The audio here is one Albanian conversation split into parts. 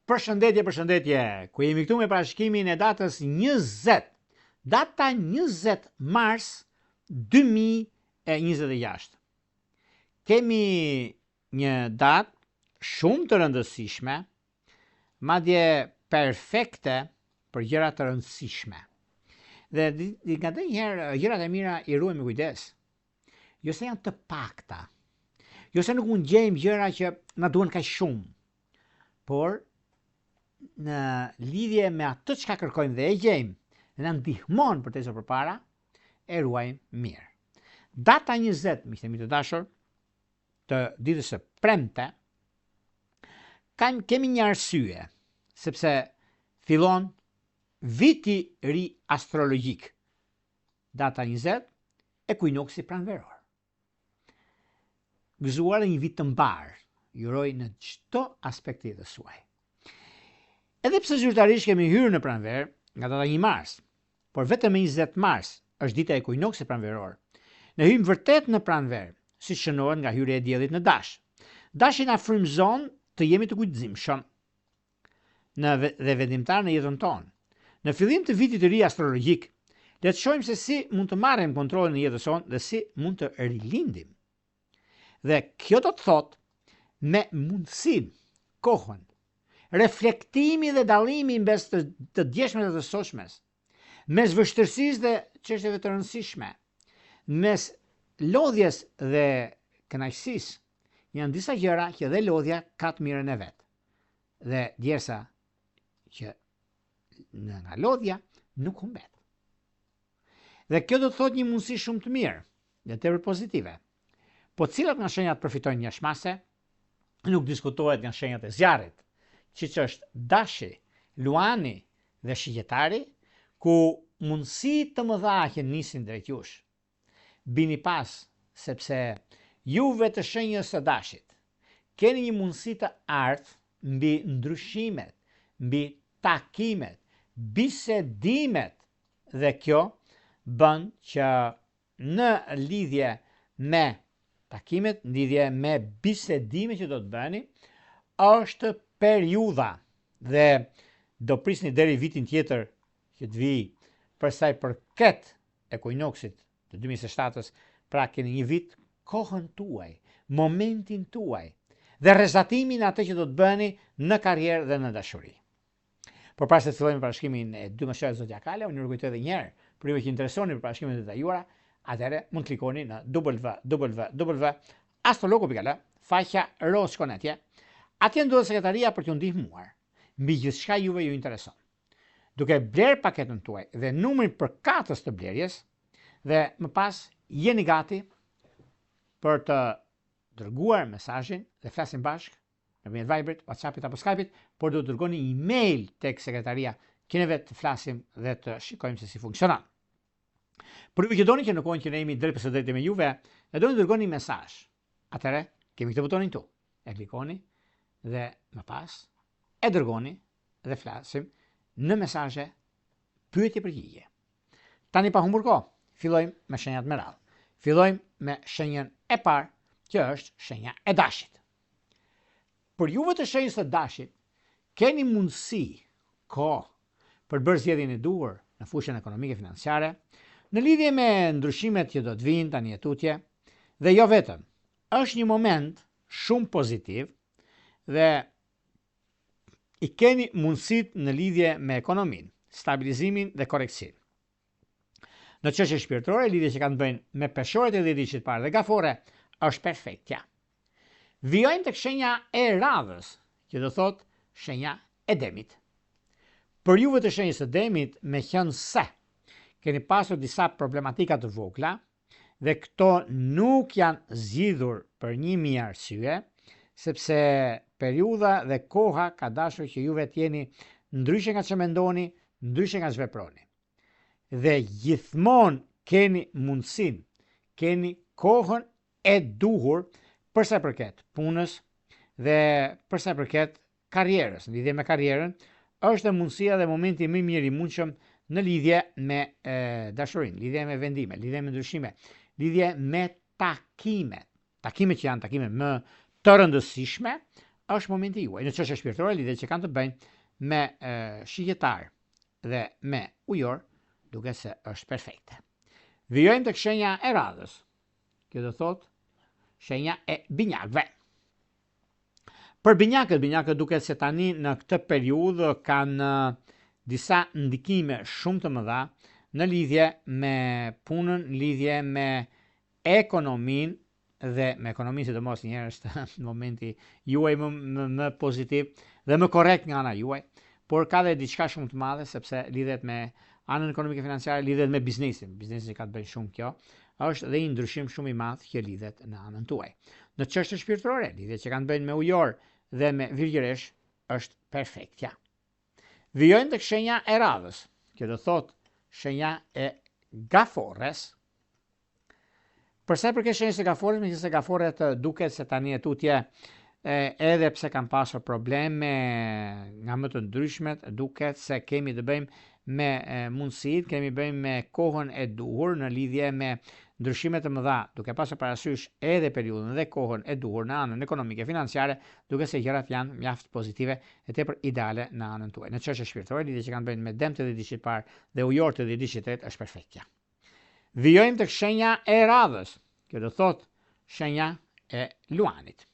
Përshëndetje, ku jemi këtu me parashkimin e datës 20, data 20 mars 2026. Kemi një datë shumë të rëndësishme, madje perfekte për gjëra të rëndësishme. Dhe nga dhe njëherë gjërat e mira i ruajmë me kujdes. Jo se janë të pakta, jo se nuk mund gjejmë gjëra që na duhen kaq shumë, por në lidhje me atë çka kërkojmë dhe e gjejmë, dhe na ndihmon për të ecur përpara, e ruajmë mirë. Data 20, miqtë e mi të dashur, të ditës së premte, kemi një arsye, sepse fillon viti ri astrologjik. Data 20, ekuinoksi pranveror. Gëzuar një vit të mbar, juroj në çdo aspekti të suaj. Edhe pse zyrtarisht kemi hyrë në pranver nga data 1 mars, por vetëm 20 mars është dita e ekuinoksit pranveror. Ne hyjmë vërtet në pranver, si shënohet nga hyrja e diellit në dash. Dashi na frymëzon të jemi të kujdesshëm dhe vendimtar në jetën tonë. Në fillim të vitit të ri astrologjik, le të shohim se si mund të marrim kontrollin në jetën tonë dhe si mund të rilindim. Dhe kjo do të thotë me mundësinë, kohën, reflektimi dhe dallimi mes të djeshmes dhe të sotshmes, mes vështirësisë dhe çështjeve të rëndësishme, mes lodhjes dhe kënaqësisë, janë disa gjëra që dhe lodhja ka të mirën e vet. Dhe djersa që nga lodhja nuk humbet. Dhe kjo do të thotë një mundësi shumë të mirë dhe tepër pozitive. Po cilat nga shenjat përfitojnë jashtëmase? Nuk diskutohet nga shenjat e zjarrit, siç është dashi, luani dhe shigjetari, ku mundësi të mëdha që nisin drejt jush. Bini pas, sepse juve të shenjës së dashit, keni një mundësi të artë mbi ndryshimet, mbi takimet, bisedimet, dhe kjo bën që në lidhje me takimet, në lidhje me bisedimet që do të bëni, është periudha dhe do prisni deri vitin tjetër që të vi për sa i përket ekuinoksit të 2007-s, pra keni një vit kohën tuaj, momentin tuaj dhe rrezatimin atë që do të bëni në karrierë dhe në dashuri. Por para se të fillojmë parashkimin e 2 mëshave zodiakale, unë ju kujtoj edhe një herë, për ju që interesoni për parashimet e detajuara, atëherë mund klikoni në www.astrologu.al, faqja Roskonetje. Atje ndodhet sekretaria për t'ju ndihmuar mbi gjithçka juve ju intereson. Duke bler paketën tuaj dhe numrin përkatës të blerjes, dhe më pas jeni gati për të dërguar mesazhin dhe flasim bashkë nëpërmjet Viberit, WhatsAppit apo Skypeit, por do të dërgoni një email tek sekretaria që neve të flasim dhe të shikojmë se si funksionon. Por ju që doni që në kohën që ne jemi drejt për drejt me juve, e doni të dërgoni mesazh. Atëherë kemi këtë butonin tu. E klikoni dhe më pas e dërgoni dhe flasim në mesazhe pyetje-përgjigje. Tani pa humbur kohë, fillojmë me shenjat me radhë. Fillojmë me shenjën e parë, që është shenja e dashit. Për juve të shenjës të dashit, keni mundësi, kohë, për bërë zgjedhjen e duhur në fushën ekonomike financiare, në lidhje me ndryshimet që do të vinë tani e tutje, dhe jo vetëm, është një moment shumë pozitiv dhe i keni mundësit në lidhje me ekonominë, stabilizimin dhe koreksinë. Në çështje shpirtërore, lidhje që kanë të bëjnë me peshoret e 10 ditësh parë dhe gafore, është perfektja. Vijojmë tek shenja e radhës, që do thotë shenja e demit. Për juve të shenjës së demit, me qenë se keni pasur disa problematika të vogla dhe këto nuk janë zgjidhur për 1000 arsye, sepse periudha dhe koha ka dashur që juve të jeni ndryshe nga ç'e mendoni, ndryshe nga ç'veproni. Dhe gjithmonë keni mundësinë, keni kohën e duhur për sa i përket punës dhe për sa i përket karrierës. Në lidhje me karrierën, është mundësia dhe momenti më i mirë i mundshëm në lidhje me dashurinë, lidhje me vendime, lidhje me ndryshime, lidhje me takimet. Takimet që janë takimet më të rëndësishme është momenti juaj. Në çështje shpirtërore, lidhjet që kanë të bëjnë me shigjetar dhe me ujor, duke se është perfekte. Vijojmë tek shenja e radhës. Kjo do thotë shenja e binjakëve. Për binjakët duket se tani në këtë periudhë kanë disa ndikime shumë të mëdha në lidhje me punën, në lidhje me ekonominë dhe me ekonominë sidomos njëherë është në momenti juaj më pozitiv dhe më korrekt nga ana juaj, por ka dhe diçka shumë të madhe sepse lidhet me anën ekonomike financiare, lidhet me biznesin që ka të bëjë shumë kjo, është dhe një ndryshim shumë i madh që lidhet në anën tuaj. Në çështje shpirtërore, lidhjet që kanë bëjnë me ujor dhe me virgjëresh është perfektja. Vijojmë tek shenja e radhës. Kjo do thotë shenja e gaforres. Për sa i përket shenjës së gaforres, megjithëse gaforret duket se tani e tutje edhe pse kanë pasur probleme nga më të ndryshmet, duket se kemi të bëjmë me mundësitë, kemi të bëjmë me kohën e duhur në lidhje me ndryshimet të mëdha, duke pasur parasysh edhe periudhën dhe kohën e duhur në anën ekonomike financiare, duke se gjërat janë mjaft pozitive e tepër ideale në anën tuaj. Në çështje shpirtërore, lidhje që kanë bëjnë me dëmtë dhe diçit parë dhe ujor të diçit tretë është perfektja. Vijojmë tek shenja e radhës. Kjo do thotë shenja e luanit.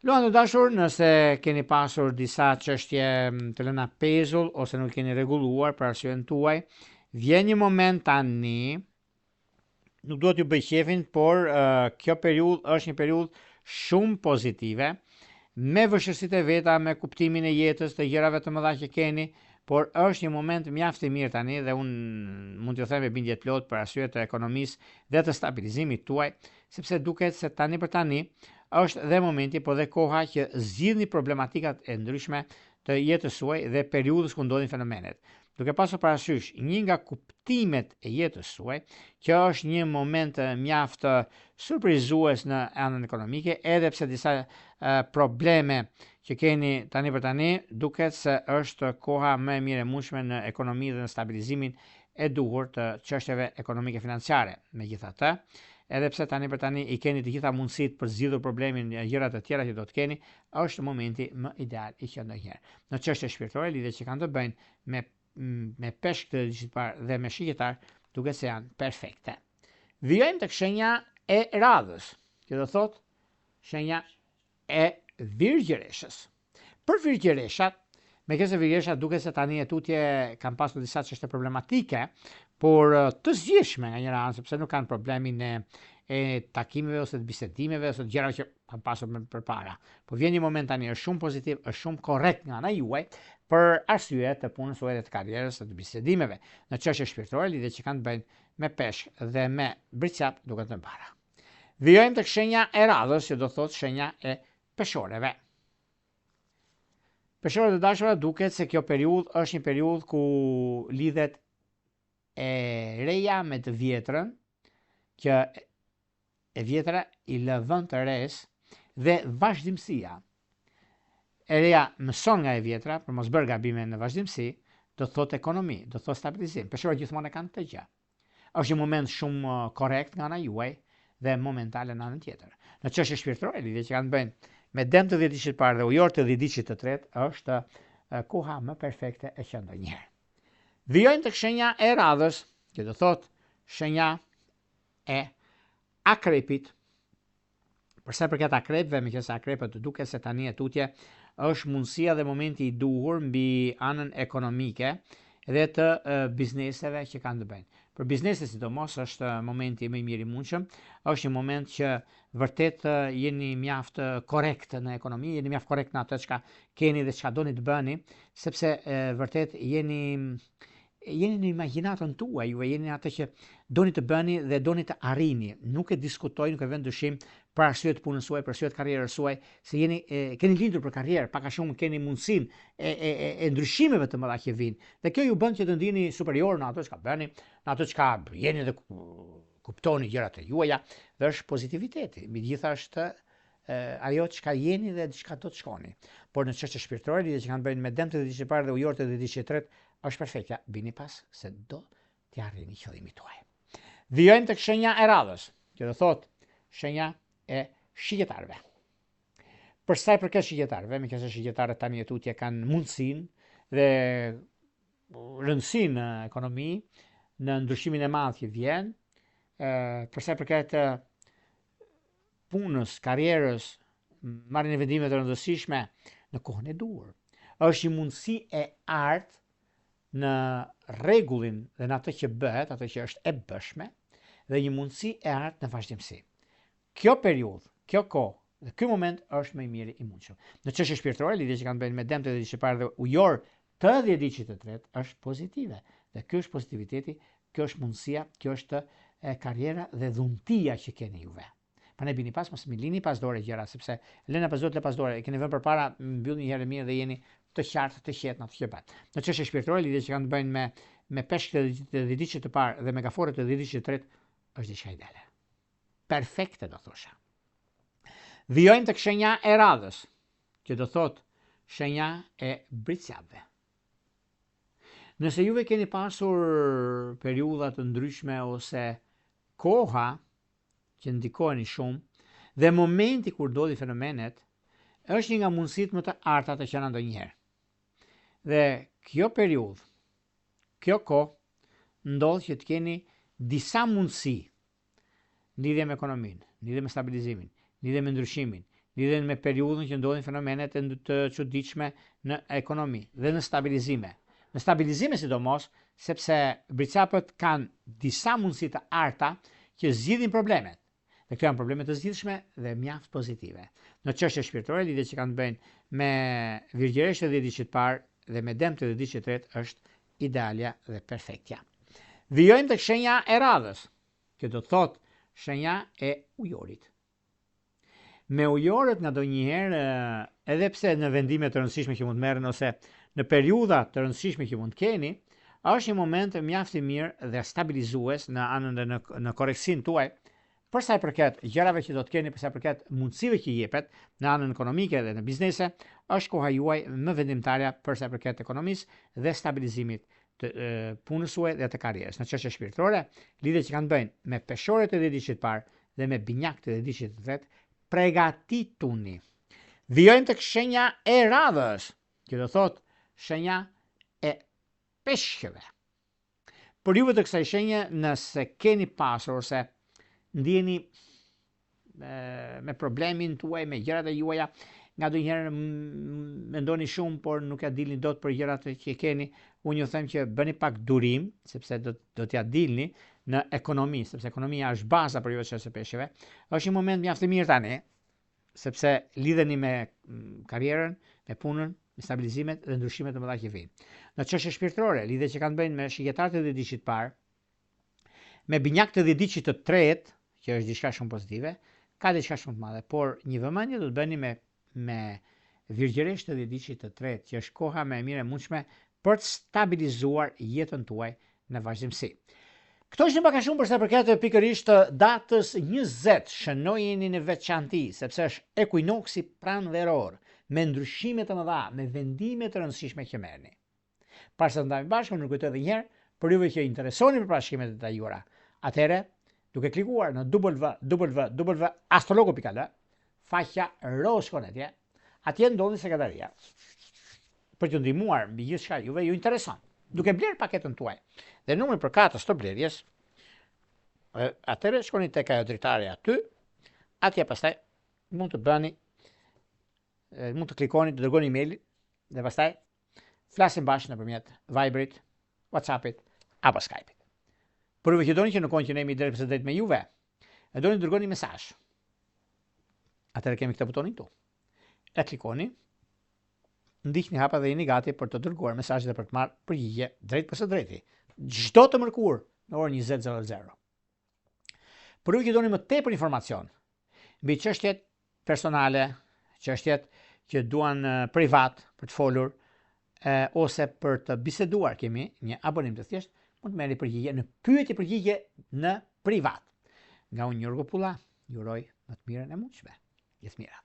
Luan të dashur, nëse keni pasur disa çështje të lëna pezull ose nuk keni rregulluar për arsyeën tuaj, vjen një moment tani, nuk duhet ju bëj qefin, por kjo periudhë është një periudhë shumë pozitive, me vështirësitë e veta, me kuptimin e jetës, të gjërave të mëdha që keni, por është një moment mjaft i mirë tani dhe unë mund t'ju them me bindje të plotë për arsye të ekonomisë dhe të stabilizimit tuaj, sepse duket se tani për tani është dhe momenti, por dhe koha që zgjidhni problematikat e ndryshme të jetës suaj dhe periudhës ku ndodhin fenomenet. Duke pasur parasysh një nga kuptimet e jetës suaj, kjo është një moment mjaft surprizues në anën ekonomike, edhe pse disa probleme që keni tani për tani, duket se është koha më e mirë e mundshme në ekonomi dhe në stabilizimin e duhur të çështjeve ekonomike financiare. Megjithatë, edhe pse tani për tani i keni të gjitha mundësitë për zgjidhur problemin e gjërat të tjera që do të keni, është momenti më ideal i që ndonjëherë. Në çështje shpirtërore, lidhjet që kanë të bëjnë me peshk të diçit parë dhe me shigjetar, duket se janë perfekte. Vijojmë tek shenja e radhës. Kjo do thotë shenja e virgjëreshës. Për virgjëreshat, megjithëse virgjëreshat duket se tani e tutje kanë pasur disa çështje problematike, por të zgjidhshme nga njëra anë, sepse nuk kanë problemin e takimeve ose të bisedimeve ose të gjërave që kanë pasur më përpara. Po vjen një moment tani është shumë pozitiv, është shumë korrekt nga ana juaj për arsye të punës suaj dhe të karrierës së të bisedimeve. Në çështje shpirtërore, lidhjet që kanë të bëjnë me peshk dhe me bricjap duket më para. Vijojmë tek shenja e radhës, që do thotë shenja e peshoreve. Peshorët e dashura, duket se kjo periudhë është një periudhë ku lidhet e reja me të vjetrën, që e vjetra i lë vend të res dhe vazhdimësia. E reja mëson nga e vjetra për mos bërë gabime në vazhdimësi, do thotë ekonomi, do thotë stabilizim. Peshorët gjithmonë e kanë të gjë. Është një moment shumë korrekt nga ana juaj dhe momentale në anën tjetër. Në çështje shpirtërore, lidhje që kanë bëjnë me dëm të diçit parë dhe ujor të diçit të tretë, është koha më perfekte e që ndonjëherë. Vijojmë tek shenja e radhës, që do thotë shenja e akrepit. Për sa i përket akrepëve, meqense akrepët duket se tani e tutje është mundësia dhe momenti i duhur mbi anën ekonomike dhe të bizneseve që kanë të bëjnë. Për bizneset sidomos është momenti më i mirë i mundshëm, është një moment që vërtet jeni mjaft korrekt në ekonomi, jeni mjaft korrekt në atë çka keni dhe çka doni të bëni, sepse vërtet jeni në imagjinatën tuaj, ju jeni atë që doni të bëni dhe doni të arrini. Nuk e diskutoj, nuk e vend dyshim për arsye të punës suaj, për arsye të karrierës suaj, se keni lindur për karrierë, pak a shumë keni mundësinë e ndryshimeve të mëdha që vijnë. Dhe kjo ju bën që të ndiheni superior në ato çka bëni, në ato çka jeni dhe kuptoni gjërat e juaja, dhe është pozitiviteti. Megjithatë, ajo çka jeni dhe çka do të shkoni. Por në çështje shpirtërore, lidhje që kanë bëjnë me dëmt të diçit parë dhe ujor të diçit tretë, është perfektja, bini pas se do t'i arrini qëllimin tuaj. Vijojmë tek shenja e radhës, që do thotë shenja e shigjetarëve. Për sa i përket shigjetarëve, me qenë se shigjetarët tani e tutje kanë mundësinë dhe rëndësinë në ekonomi, në ndryshimin e madh që vjen, për sa i përket punës, karrierës, marrjen e vendimeve të rëndësishme në kohën e duhur. Është një mundësi e artë në rregullin dhe në atë që bëhet, atë që është e bëshme, dhe një mundësi e artë në vazhdimsi. Kjo periudhë, kjo kohë dhe ky moment është më i miri i mundshëm. Në çështje shpirtërore, lidhje që kanë bënë me dëmtë të ditës së parë dhe ujor të dhjetëdijit të tretë është pozitive. Dhe ky është pozitiviteti, kjo është mundësia, kjo është karriera dhe dhuntia që keni juve. Pa ne bini pas, mos më lini pas dore gjëra, sepse lëna pas dore, le pas dore, e keni vënë përpara, mbyllni një herë mirë dhe jeni të qartë, të qetë në atë që bëhet. Në çështje shpirtërore, lidhje që kanë të bëjnë me peshkët e dhjetëdijit të parë dhe me gaforët e dhjetëdijit të tretë është diçka ideale. Perfekte do thosha. Vijojmë tek shenja e radhës, që do thot shenja e britsjave. Nëse juve keni pasur periudha të ndryshme ose koha që ndikojnë shumë dhe momenti kur ndodhin fenomenet, është një nga mundësitë më të arta të qenë ndonjëherë. Dhe kjo periudhë, kjo kohë ndodh që të keni disa mundësi lidhje me ekonominë, lidhje me stabilizimin, lidhje me ndryshimin, lidhje me periudhën që ndodhin fenomenet të çuditshme në ekonomi dhe në stabilizime. Në stabilizime sidomos, sepse britsapët kanë disa mundësi të arta që zgjidhin problemet. Dhe këto janë probleme të zgjidhshme dhe mjaft pozitive. Në çështje shpirtërore, lidhje që kanë të bëjnë me virgjëresht e dhjetëdijit të parë dhe me dëmtë të dhjetëdijit të tretë është idealja dhe perfektja. Vijojmë tek shenja e radhës, që do të thotë shenja e ujorit. Me ujorët ngadonjëherë, edhe pse në vendime të rëndësishme që mund të merren ose në periudha të rëndësishme që mund të keni, është një moment mjaft i mirë dhe stabilizues në anën dhe në korreksinë tuaj, për sa i përket gjërave që do të keni, për sa i përket mundësive që jepet në anën ekonomike dhe në biznese, është koha juaj më vendimtarja për sa i përket ekonomisë dhe stabilizimit të punës suaj dhe të karrierës. Në çështje shpirtërore, lidhje që kanë bëjnë me peshorët e dhjetëdijit të parë dhe me binjakët e dhjetëdijit të tretë, pregatituni. Vijojmë tek shenja e radhës, që do thotë shenja e peshqeve. Për juve të kësaj shenje, nëse keni pasur ose ndjeni me problemin tuaj, me gjërat e juaja, ngadonjëherë mendoni shumë, por nuk ja dilni dot për gjërat që keni, unë ju them që bëni pak durim, sepse do t'ja dilni në ekonomi, sepse ekonomia është baza për juve çështje peshqeve. Është një moment mjaft i mirë tani, sepse lidheni me karrierën, me punën, me stabilizimet dhe ndryshimet të mëdha që vijnë. Në çështje shpirtërore, lidhje që kanë bëjnë me shigjetarët e dhjetëdijit të parë, me binjakët e dhjetëdijit të tretë, që është diçka shumë pozitive, ka diçka shumë të madhe, por një vëmendje do të bëni me virgjëresht të dhjetëdijit të tretë, që është koha më e mirë e mundshme për të stabilizuar jetën tuaj në vazhdimsi. Këto është një pak a shumë për sa përket pikërisht datës 20, shënojeni në veçanti, sepse është ekuinoksi pranveror, me ndryshime të mëdha, me vendime të rëndësishme që merrni. Para se të ndajmë bashkë, më kujtoj edhe një herë për juve që interesoni për parashikimet e detajura. Atëherë, duke klikuar në www.astrologo.al, faqja Roshkonetje, atje ndodhi sekretaria për t'ju ndihmuar mbi gjithçka juve ju intereson, duke bler paketën tuaj. Dhe numri përkatës të blerjes, atëherë shkoni tek ajo dritare aty, atje pastaj mund të bëni, mund të klikoni, të dërgoni email dhe pastaj flasim bashkë nëpërmjet Viberit, WhatsAppit apo Skype-it. Por juve që doni që në kohën që ne jemi drejt me juve, e doni të dërgoni mesazh. Atëherë kemi këtë butonin këtu. E klikoni, ndiqni hapa dhe jeni gati për të dërguar mesazhet dhe për të marrë përgjigje drejt për së drejti. Çdo të mërkurë në orën 20:00. Por juve që doni më tepër informacion mbi çështjet personale, çështjet që duan privat për të folur, ose për të biseduar, kemi një abonim të thjesht, mund të merrni përgjigje në pyetje-përgjigje në privat. Nga unë Jorgo Pulla, ju uroj më të mirën e mundshme. Gjithë mira.